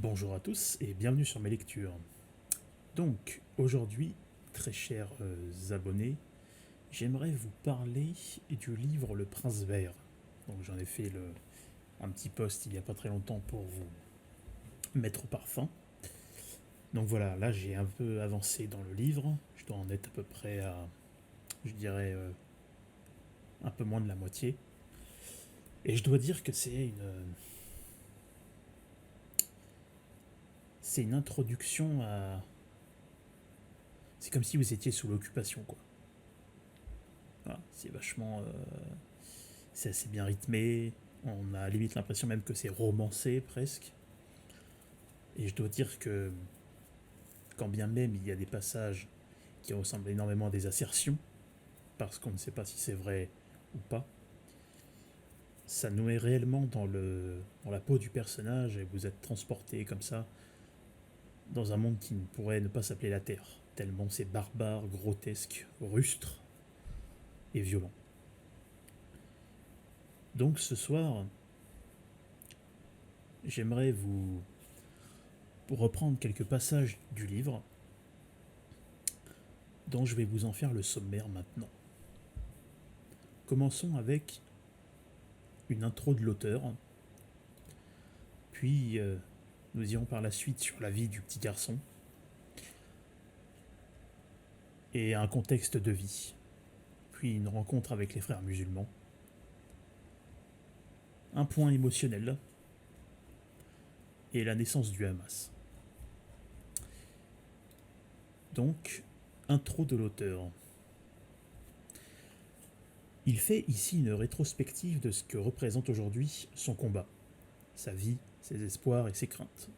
Bonjour à tous et bienvenue sur mes lectures. Donc, aujourd'hui, très chers abonnés, j'aimerais vous parler du livre Le Prince Vert. Donc, j'en ai fait un petit post il n'y a pas très longtemps pour vous mettre au parfum. Donc voilà, là j'ai un peu avancé dans le livre. Je dois en être à peu près à, je dirais, un peu moins de la moitié. Et je dois dire que c'est une introduction à. C'est comme si vous étiez sous l'occupation, quoi. Voilà, c'est vachement. C'est assez bien rythmé. On a limite l'impression même que c'est romancé presque. Et je dois dire que, quand bien même il y a des passages qui ressemblent énormément à des assertions, parce qu'on ne sait pas si c'est vrai ou pas, ça nous met réellement dans la peau du personnage et vous êtes transporté comme ça dans un monde qui ne pourrait ne pas s'appeler la Terre, tellement c'est barbare, grotesque, rustre et violent. Donc ce soir, j'aimerais vous reprendre quelques passages du livre dont je vais vous en faire le sommaire maintenant. Commençons avec une intro de l'auteur, puis nous irons par la suite sur la vie du petit garçon et un contexte de vie, puis une rencontre avec les frères musulmans, un point émotionnel et la naissance du Hamas. Donc, intro de l'auteur. Il fait ici une rétrospective de ce que représente aujourd'hui son combat, sa vie, ses espoirs et ses craintes.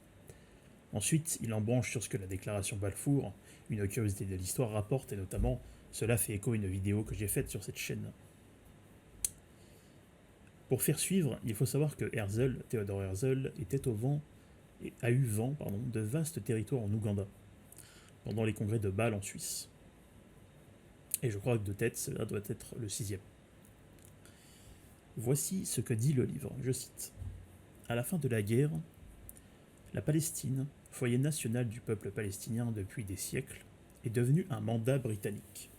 Ensuite, il embranche sur ce que la déclaration Balfour, une curiosité de l'histoire, rapporte, et notamment, cela fait écho à une vidéo que j'ai faite sur cette chaîne. Pour faire suivre, il faut savoir que Theodore Herzl, était au vent et a eu vent de vastes territoires en Ouganda, pendant les congrès de Bâle en Suisse. Et je crois que de tête, cela doit être le sixième. Voici ce que dit le livre, je cite. À la fin de la guerre, la Palestine, foyer national du peuple palestinien depuis des siècles, est devenue un mandat britannique.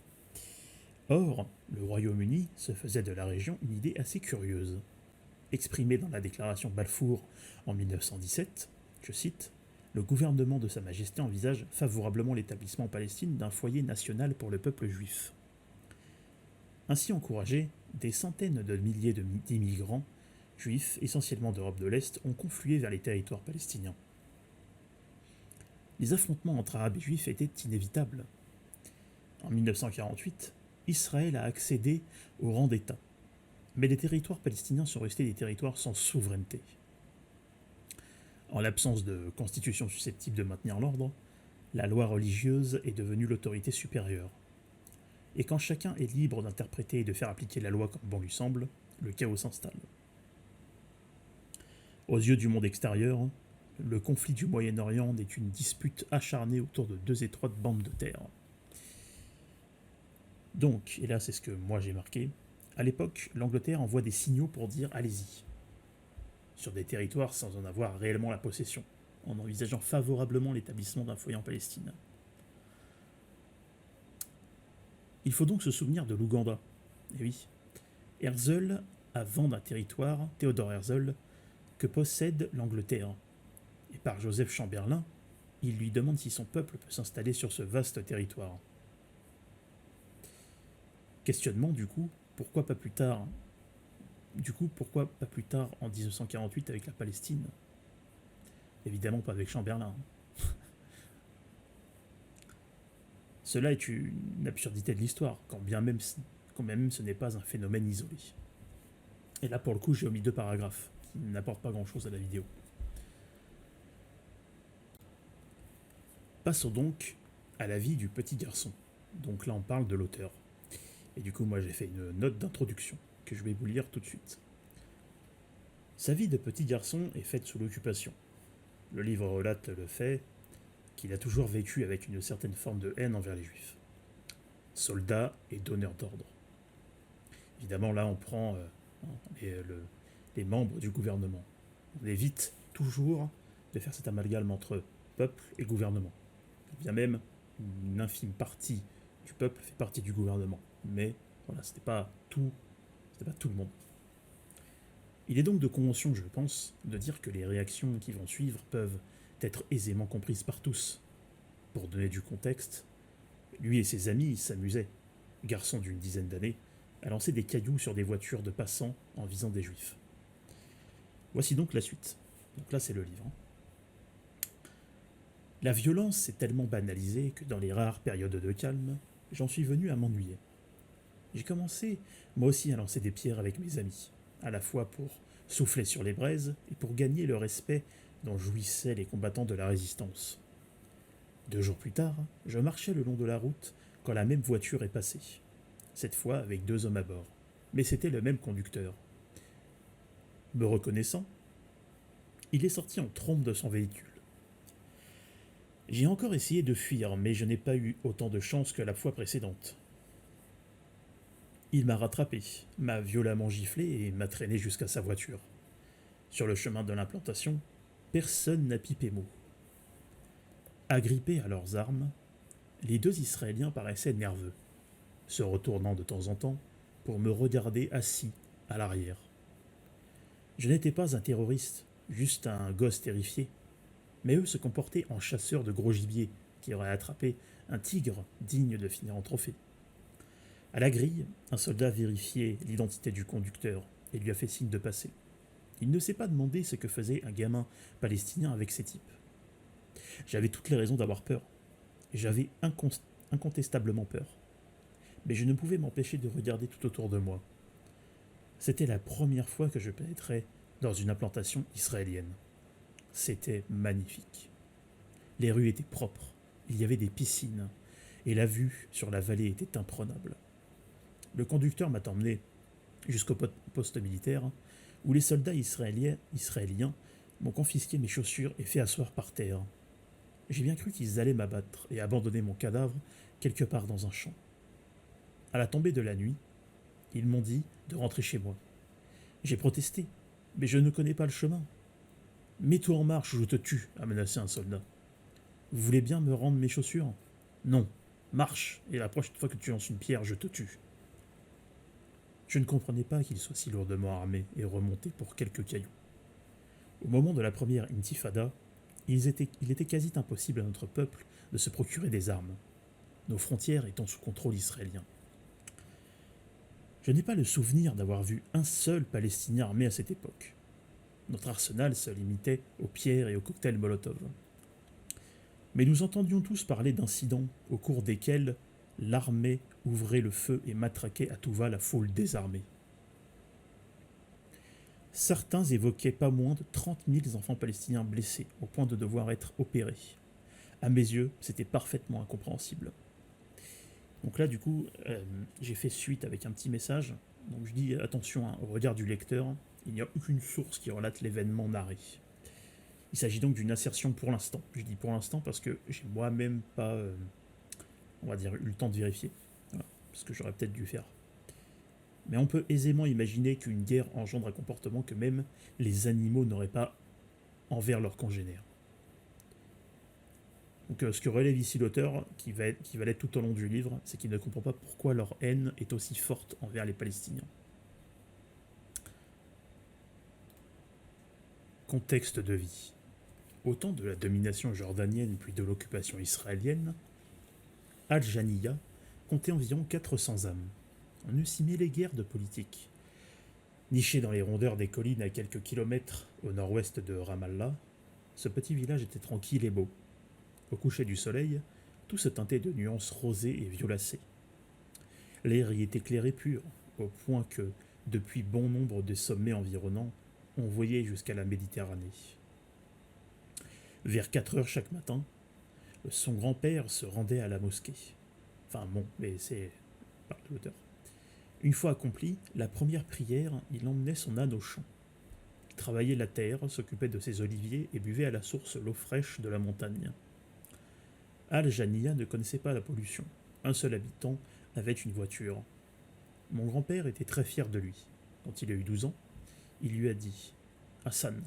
Or, le Royaume-Uni se faisait de la région une idée assez curieuse. Exprimée dans la déclaration Balfour en 1917, je cite, le gouvernement de Sa Majesté envisage favorablement l'établissement en Palestine d'un foyer national pour le peuple juif. Ainsi encouragés, des centaines de milliers d'immigrants juifs, essentiellement d'Europe de l'Est, ont conflué vers les territoires palestiniens. Les affrontements entre arabes et juifs étaient inévitables. En 1948, Israël a accédé au rang d'État, mais les territoires palestiniens sont restés des territoires sans souveraineté. En l'absence de constitution susceptible de maintenir l'ordre, la loi religieuse est devenue l'autorité supérieure. Et quand chacun est libre d'interpréter et de faire appliquer la loi comme bon lui semble, le chaos s'installe. Aux yeux du monde extérieur, le conflit du Moyen-Orient n'est qu'une dispute acharnée autour de deux étroites bandes de terre. Donc, et là c'est ce que moi j'ai marqué, à l'époque, l'Angleterre envoie des signaux pour dire allez-y, sur des territoires sans en avoir réellement la possession, en envisageant favorablement l'établissement d'un foyer en Palestine. Il faut donc se souvenir de l'Ouganda. Et oui, Herzl a vent d'un territoire, Theodore Herzl, que possède l'Angleterre. Et par Joseph Chamberlain, il lui demande si son peuple peut s'installer sur ce vaste territoire. Questionnement pourquoi pas plus tard pourquoi pas plus tard en 1948 avec la Palestine? Évidemment pas avec Chamberlain. Cela est une absurdité de l'histoire, quand bien même ce n'est pas un phénomène isolé. Et là pour le coup j'ai omis deux paragraphes, qui n'apportent pas grand chose à la vidéo. Passons donc à la vie du petit garçon. Donc là on parle de l'auteur. Et du coup moi j'ai fait une note d'introduction, que je vais vous lire tout de suite. Sa vie de petit garçon est faite sous l'occupation. Le livre relate le fait qu'il a toujours vécu avec une certaine forme de haine envers les juifs. Soldat et donneur d'ordre. Évidemment là on prend les membres du gouvernement. On évite toujours de faire cet amalgame entre peuple et gouvernement. Bien même, une infime partie du peuple fait partie du gouvernement. Mais voilà, c'était pas tout le monde. Il est donc de convention, je pense, de dire que les réactions qui vont suivre peuvent être aisément comprises par tous. Pour donner du contexte, lui et ses amis s'amusaient, garçons d'une dizaine d'années, à lancer des cailloux sur des voitures de passants en visant des juifs. Voici donc la suite. Donc là, c'est le livre. La violence s'est tellement banalisée que dans les rares périodes de calme, j'en suis venu à m'ennuyer. J'ai commencé, moi aussi, à lancer des pierres avec mes amis, à la fois pour souffler sur les braises et pour gagner le respect dont jouissaient les combattants de la résistance. 2 jours plus tard, je marchais le long de la route quand la même voiture est passée. Cette fois avec 2 hommes à bord. Mais c'était le même conducteur. Me reconnaissant, il est sorti en trombe de son véhicule. J'ai encore essayé de fuir, mais je n'ai pas eu autant de chance que la fois précédente. Il m'a rattrapé, m'a violemment giflé et m'a traîné jusqu'à sa voiture. Sur le chemin de l'implantation, personne n'a pipé mot. Agrippés à leurs armes, les 2 Israéliens paraissaient nerveux, se retournant de temps en temps pour me regarder assis à l'arrière. Je n'étais pas un terroriste, juste un gosse terrifié, mais eux se comportaient en chasseurs de gros gibier qui auraient attrapé un tigre digne de finir en trophée. À la grille, un soldat vérifiait l'identité du conducteur et lui a fait signe de passer. Il ne s'est pas demandé ce que faisait un gamin palestinien avec ces types. J'avais toutes les raisons d'avoir peur. J'avais incontestablement peur. Mais je ne pouvais m'empêcher de regarder tout autour de moi. C'était la première fois que je pénétrais dans une implantation israélienne. C'était magnifique. Les rues étaient propres, il y avait des piscines, et la vue sur la vallée était imprenable. Le conducteur m'a emmené jusqu'au poste militaire, où les soldats israéliens m'ont confisqué mes chaussures et fait asseoir par terre. J'ai bien cru qu'ils allaient m'abattre et abandonner mon cadavre quelque part dans un champ. À la tombée de la nuit, ils m'ont dit de rentrer chez moi. J'ai protesté, mais je ne connais pas le chemin. Mets-toi en marche ou je te tue, a menacé un soldat. Vous voulez bien me rendre mes chaussures? Non, marche, et la prochaine fois que tu lances une pierre, je te tue. Je ne comprenais pas qu'il soit si lourdement armé et remonté pour quelques cailloux. Au moment de la première intifada, il était quasi impossible à notre peuple de se procurer des armes, nos frontières étant sous contrôle israélien. Je n'ai pas le souvenir d'avoir vu un seul Palestinien armé à cette époque. Notre arsenal se limitait aux pierres et aux cocktails Molotov. Mais nous entendions tous parler d'incidents au cours desquels l'armée ouvrait le feu et matraquait à tout va la foule désarmée. Certains évoquaient pas moins de 30 000 enfants palestiniens blessés, au point de devoir être opérés. À mes yeux, c'était parfaitement incompréhensible. Donc là, du coup, j'ai fait suite avec un petit message. Donc je dis attention au regard du lecteur, il n'y a aucune source qui relate l'événement narré. Il s'agit donc d'une assertion pour l'instant. Je dis pour l'instant parce que j'ai moi-même pas, on va dire, eu le temps de vérifier. Voilà, parce que j'aurais peut-être dû faire. Mais on peut aisément imaginer qu'une guerre engendre un comportement que même les animaux n'auraient pas envers leurs congénères. Donc ce que relève ici l'auteur, qui va l'être tout au long du livre, c'est qu'il ne comprend pas pourquoi leur haine est aussi forte envers les Palestiniens. Contexte de vie. Au temps de la domination jordanienne puis de l'occupation israélienne, Al-Janiya comptait environ 400 âmes. On ne s'y mêlait guère de politique. Niché dans les rondeurs des collines à quelques kilomètres au nord-ouest de Ramallah, ce petit village était tranquille et beau. Au coucher du soleil, tout se teintait de nuances rosées et violacées. L'air y était clair et pur, au point que, depuis bon nombre des sommets environnants, on voyait jusqu'à la Méditerranée. Vers 4 heures chaque matin, son grand-père se rendait à la mosquée. Enfin bon, mais c'est par l'auteur. Une fois accomplie, la première prière, il emmenait son âne au champ. Il travaillait la terre, s'occupait de ses oliviers et buvait à la source l'eau fraîche de la montagne. Al-Janiya ne connaissait pas la pollution. Un seul habitant avait une voiture. Mon grand-père était très fier de lui. Quand il a eu 12 ans, il lui a dit « Hassan,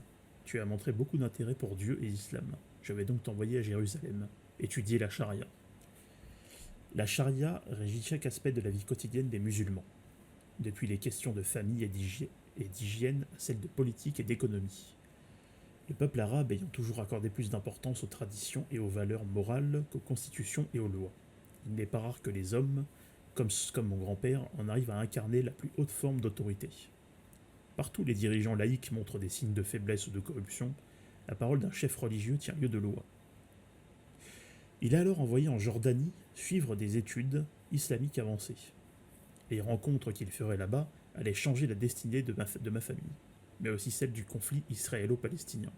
Tu as montré beaucoup d'intérêt pour Dieu et l'islam. Je vais donc t'envoyer à Jérusalem, étudier la charia. La charia régit chaque aspect de la vie quotidienne des musulmans, depuis les questions de famille et d'hygiène à celles de politique et d'économie. Le peuple arabe ayant toujours accordé plus d'importance aux traditions et aux valeurs morales qu'aux constitutions et aux lois. Il n'est pas rare que les hommes, comme mon grand-père, en arrivent à incarner la plus haute forme d'autorité. Partout les dirigeants laïcs montrent des signes de faiblesse ou de corruption, la parole d'un chef religieux tient lieu de loi. Il est alors envoyé en Jordanie suivre des études islamiques avancées. Les rencontres qu'il ferait là-bas allaient changer la destinée de ma famille, mais aussi celle du conflit israélo-palestinien.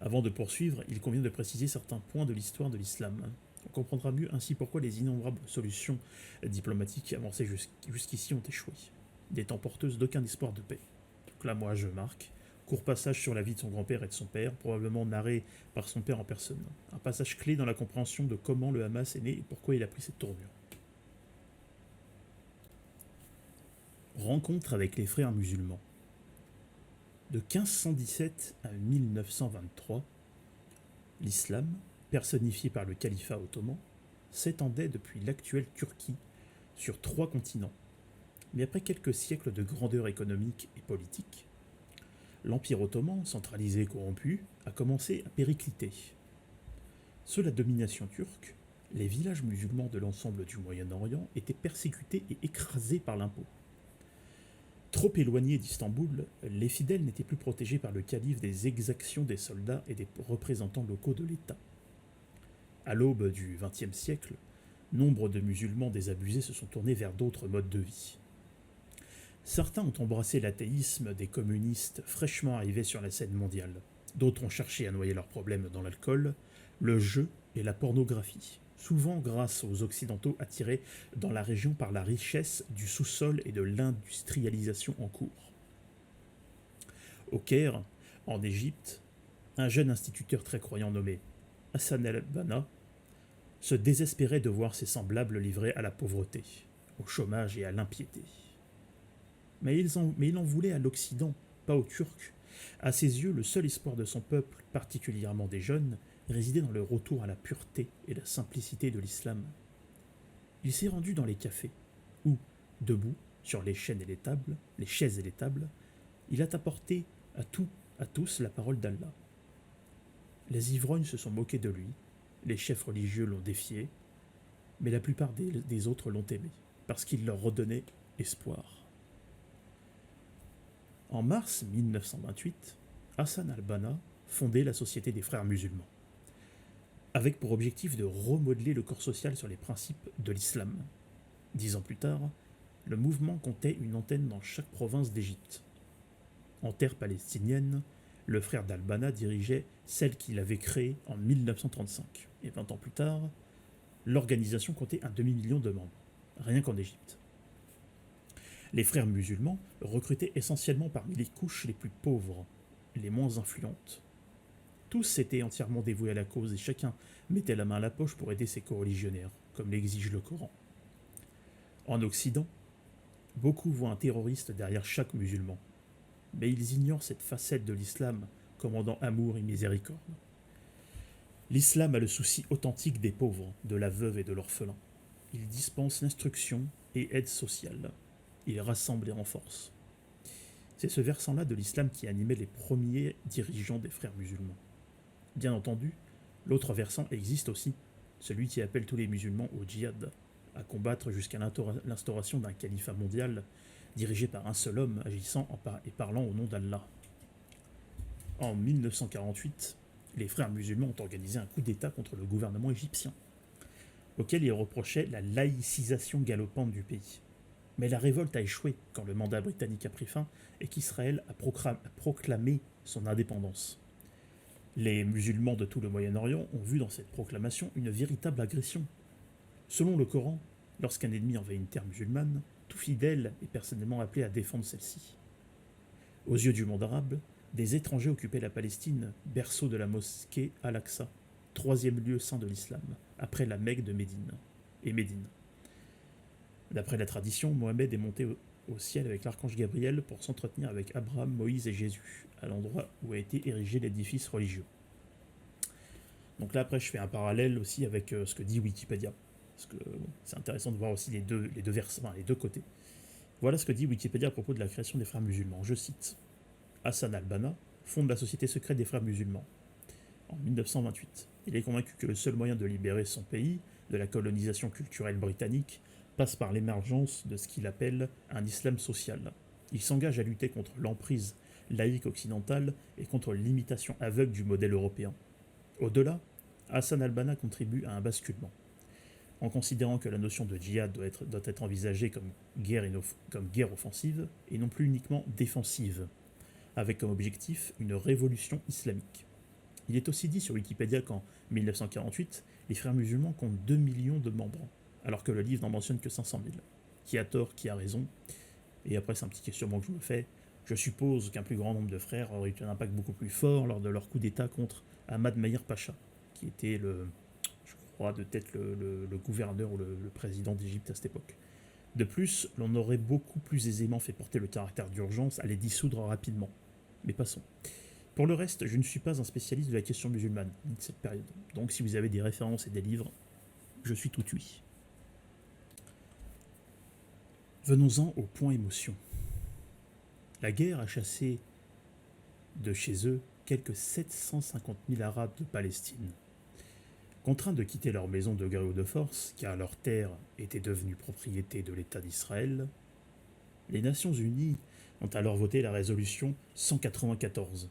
Avant de poursuivre, il convient de préciser certains points de l'histoire de l'islam. On comprendra mieux ainsi pourquoi les innombrables solutions diplomatiques avancées jusqu'ici ont échoué, n'étant porteuses d'aucun espoir de paix. Donc là, moi, je marque. Court passage sur la vie de son grand-père et de son père, probablement narré par son père en personne. Un passage clé dans la compréhension de comment le Hamas est né et pourquoi il a pris cette tournure. Rencontre avec les frères musulmans. De 1517 à 1923, l'islam, personnifié par le califat ottoman, s'étendait depuis l'actuelle Turquie sur 3 continents. Mais après quelques siècles de grandeur économique et politique, l'Empire ottoman, centralisé et corrompu, a commencé à péricliter. Sous la domination turque, les villages musulmans de l'ensemble du Moyen-Orient étaient persécutés et écrasés par l'impôt. Trop éloignés d'Istanbul, les fidèles n'étaient plus protégés par le calife des exactions des soldats et des représentants locaux de l'État. À l'aube du XXe siècle, nombre de musulmans désabusés se sont tournés vers d'autres modes de vie. Certains ont embrassé l'athéisme des communistes fraîchement arrivés sur la scène mondiale. D'autres ont cherché à noyer leurs problèmes dans l'alcool, le jeu et la pornographie, souvent grâce aux Occidentaux attirés dans la région par la richesse du sous-sol et de l'industrialisation en cours. Au Caire, en Égypte, un jeune instituteur très croyant nommé Hassan al-Banna se désespérait de voir ses semblables livrés à la pauvreté, au chômage et à l'impiété. Mais il en voulait à l'Occident, pas aux Turcs. À ses yeux, le seul espoir de son peuple, particulièrement des jeunes, résidait dans le retour à la pureté et la simplicité de l'islam. Il s'est rendu dans les cafés, où, debout, sur les chaises et les tables, il a apporté à tous la parole d'Allah. Les ivrognes se sont moqués de lui, les chefs religieux l'ont défié, mais la plupart des autres l'ont aimé, parce qu'il leur redonnait espoir. En mars 1928, Hassan al-Banna fondait la Société des Frères musulmans, avec pour objectif de remodeler le corps social sur les principes de l'islam. 10 ans plus tard, le mouvement comptait une antenne dans chaque province d'Égypte. En terre palestinienne, le frère d'al-Banna dirigeait celle qu'il avait créée en 1935. Et 20 ans plus tard, l'organisation comptait un demi-million de membres, rien qu'en Égypte. Les frères musulmans recrutaient essentiellement parmi les couches les plus pauvres, les moins influentes. Tous étaient entièrement dévoués à la cause et chacun mettait la main à la poche pour aider ses coreligionnaires, comme l'exige le Coran. En Occident, beaucoup voient un terroriste derrière chaque musulman, mais ils ignorent cette facette de l'islam commandant amour et miséricorde. L'islam a le souci authentique des pauvres, de la veuve et de l'orphelin. Il dispense l'instruction et aide sociale. Il rassemble et renforce. C'est ce versant-là de l'islam qui animait les premiers dirigeants des frères musulmans. Bien entendu, l'autre versant existe aussi, celui qui appelle tous les musulmans au djihad, à combattre jusqu'à l'instauration d'un califat mondial dirigé par un seul homme agissant et parlant au nom d'Allah. En 1948, les frères musulmans ont organisé un coup d'État contre le gouvernement égyptien, auquel ils reprochaient la laïcisation galopante du pays. Mais la révolte a échoué quand le mandat britannique a pris fin et qu'Israël a proclamé son indépendance. Les musulmans de tout le Moyen-Orient ont vu dans cette proclamation une véritable agression. Selon le Coran, lorsqu'un ennemi envahit une terre musulmane, tout fidèle est personnellement appelé à défendre celle-ci. Aux yeux du monde arabe, des étrangers occupaient la Palestine, berceau de la mosquée Al-Aqsa, 3e lieu saint de l'islam, après la Mecque de Médine. D'après la tradition, Mohammed est monté au ciel avec l'archange Gabriel pour s'entretenir avec Abraham, Moïse et Jésus, à l'endroit où a été érigé l'édifice religieux. Donc là, après, je fais un parallèle aussi avec ce que dit Wikipédia. Parce que bon, c'est intéressant de voir aussi les deux versants, enfin, les deux côtés. Voilà ce que dit Wikipédia à propos de la création des frères musulmans. Je cite: Hassan al-Banna fonde la société secrète des frères musulmans en 1928. Il est convaincu que le seul moyen de libérer son pays de la colonisation culturelle britannique passe par l'émergence de ce qu'il appelle un islam social. Il s'engage à lutter contre l'emprise laïque occidentale et contre l'imitation aveugle du modèle européen. Au-delà, Hassan al-Banna contribue à un basculement. En considérant que la notion de djihad doit être envisagée comme guerre offensive et non plus uniquement défensive, avec comme objectif une révolution islamique. Il est aussi dit sur Wikipédia qu'en 1948, les frères musulmans comptent 2 millions de membres, alors que le livre n'en mentionne que 500 000. Qui a tort, qui a raison? Et après, c'est un petit questionnement que je me fais. Je suppose qu'un plus grand nombre de frères auraient eu un impact beaucoup plus fort lors de leur coup d'État contre Ahmad Mahir Pacha, qui était je crois, de tête le gouverneur ou le président d'Égypte à cette époque. De plus, l'on aurait beaucoup plus aisément fait porter le caractère d'urgence à les dissoudre rapidement. Mais passons. Pour le reste, je ne suis pas un spécialiste de la question musulmane de cette période. Donc si vous avez des références et des livres, je suis tout oui. Venons-en au point émotion. La guerre a chassé de chez eux quelques 750 000 Arabes de Palestine. Contraints de quitter leur maison de gré ou de force, car leurs terres étaient devenues propriété de l'État d'Israël, les Nations Unies ont alors voté la résolution 194,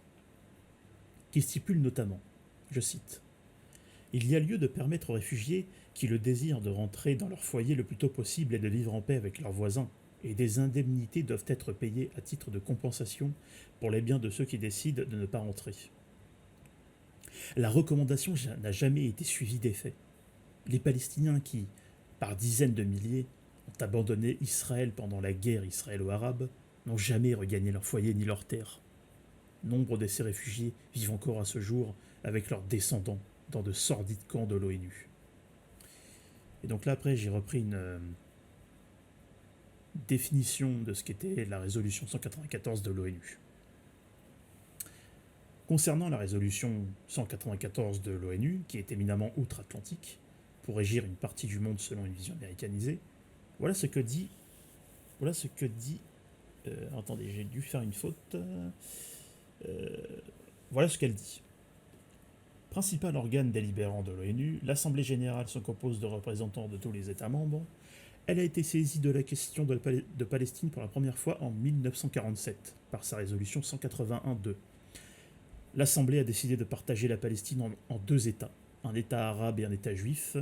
qui stipule notamment, je cite, « Il y a lieu de permettre aux réfugiés qui le désirent de rentrer dans leur foyer le plus tôt possible et de vivre en paix avec leurs voisins, et des indemnités doivent être payées à titre de compensation pour les biens de ceux qui décident de ne pas rentrer. » La recommandation n'a jamais été suivie d'effet. Les Palestiniens qui, par dizaines de milliers, ont abandonné Israël pendant la guerre israélo-arabe n'ont jamais regagné leur foyer ni leur terre. Nombre de ces réfugiés vivent encore à ce jour avec leurs descendants dans de sordides camps de l'ONU. Et donc là, après, j'ai repris une définition de ce qu'était la résolution 194 de l'ONU. Concernant la résolution 194 de l'ONU, qui est éminemment outre-Atlantique, pour régir une partie du monde selon une vision américanisée, voilà ce que dit... attendez, j'ai dû faire une faute. Voilà ce qu'elle dit. Principal organe délibérant de l'ONU, l'Assemblée générale se compose de représentants de tous les États membres. Elle a été saisie de la question de Palestine pour la première fois en 1947, par sa résolution 181-2. L'Assemblée a décidé de partager la Palestine en deux États, un État arabe et un État juif,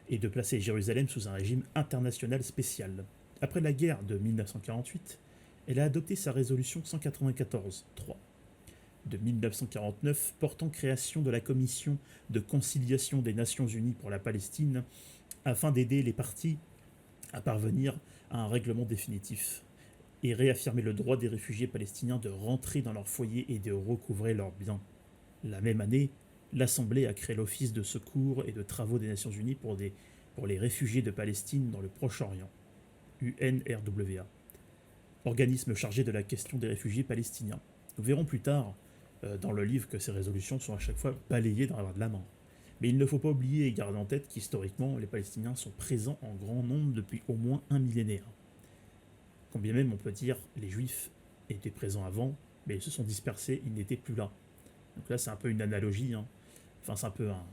et de placer Jérusalem sous un régime international spécial. Après la guerre de 1948, elle a adopté sa résolution 194-3 de 1949 portant création de la Commission de conciliation des Nations Unies pour la Palestine afin d'aider les parties à parvenir à un règlement définitif et réaffirmer le droit des réfugiés palestiniens de rentrer dans leur foyer et de recouvrer leurs biens. La même année, l'Assemblée a créé l'Office de secours et de travaux des Nations Unies pour les réfugiés de Palestine dans le Proche-Orient, UNRWA, organisme chargé de la question des réfugiés palestiniens. Nous verrons plus tard dans le livre que ces résolutions sont à chaque fois balayées dans la main. Mais il ne faut pas oublier et garder en tête qu'historiquement, les Palestiniens sont présents en grand nombre depuis au moins un millénaire. Quand bien même on peut dire les Juifs étaient présents avant, mais ils se sont dispersés, ils n'étaient plus là. Donc là, c'est un peu une analogie. Enfin, c'est un peu un...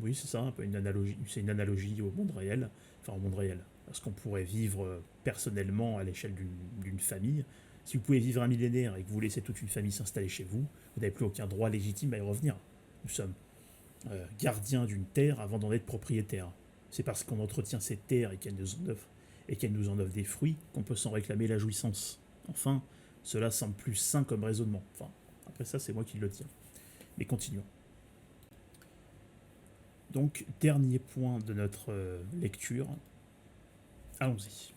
Oui, c'est ça, un peu une analogie. C'est une analogie au monde réel. Enfin, au monde réel. À ce qu'on pourrait vivre personnellement à l'échelle d'une famille. Si vous pouvez vivre un millénaire et que vous laissez toute une famille s'installer chez vous, vous n'avez plus aucun droit légitime à y revenir. Nous sommes gardiens d'une terre avant d'en être propriétaires. C'est parce qu'on entretient ces terres et qu'elles nous en offrent des fruits qu'on peut s'en réclamer la jouissance. Enfin, cela semble plus sain comme raisonnement. Enfin, après ça, c'est moi qui le tiens. Mais continuons. Donc, dernier point de notre lecture. Allons-y.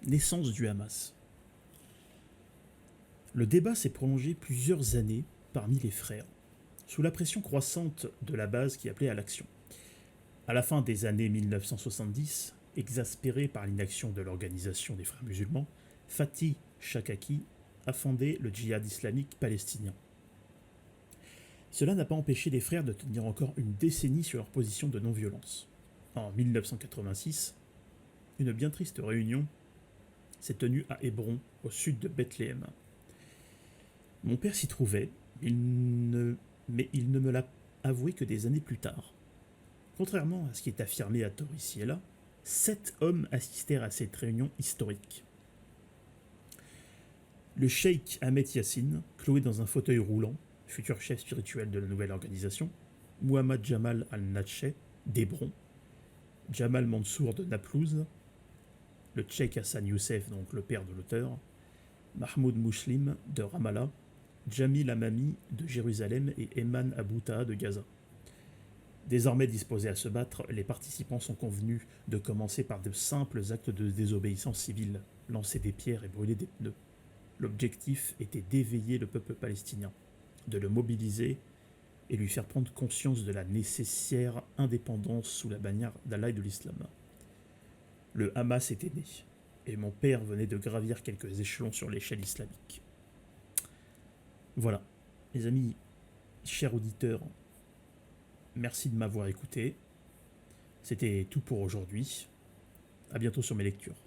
Naissance du Hamas. Le débat s'est prolongé plusieurs années parmi les frères, sous la pression croissante de la base qui appelait à l'action. À la fin des années 1970, exaspérés par l'inaction de l'Organisation des Frères musulmans, Fatih Shakaki, a fondé le djihad islamique palestinien. Cela n'a pas empêché les frères de tenir encore une décennie sur leur position de non-violence. En 1986, une bien triste réunion s'est tenue à Hébron, au sud de Bethléem. Mon père s'y trouvait, mais il ne me l'a avoué que des années plus tard. Contrairement à ce qui est affirmé à tort ici et là, 7 hommes assistèrent à cette réunion historique. Le cheikh Ahmed Yassine, cloué dans un fauteuil roulant, futur chef spirituel de la nouvelle organisation, Muhammad Jamal al-Natche d'Hébron, Jamal Mansour de Naplouse, le cheikh Hassan Youssef, donc le père de l'auteur, Mahmoud Muslim de Ramallah, Jamil Amami de Jérusalem et Eman Abouta de Gaza. Désormais disposés à se battre, les participants sont convenus de commencer par de simples actes de désobéissance civile, lancer des pierres et brûler des pneus. L'objectif était d'éveiller le peuple palestinien, de le mobiliser et lui faire prendre conscience de la nécessaire indépendance sous la bannière d'Allah et de l'islam. Le Hamas était né, et mon père venait de gravir quelques échelons sur l'échelle islamique. Voilà, les amis, chers auditeurs, merci de m'avoir écouté. C'était tout pour aujourd'hui. À bientôt sur mes lectures.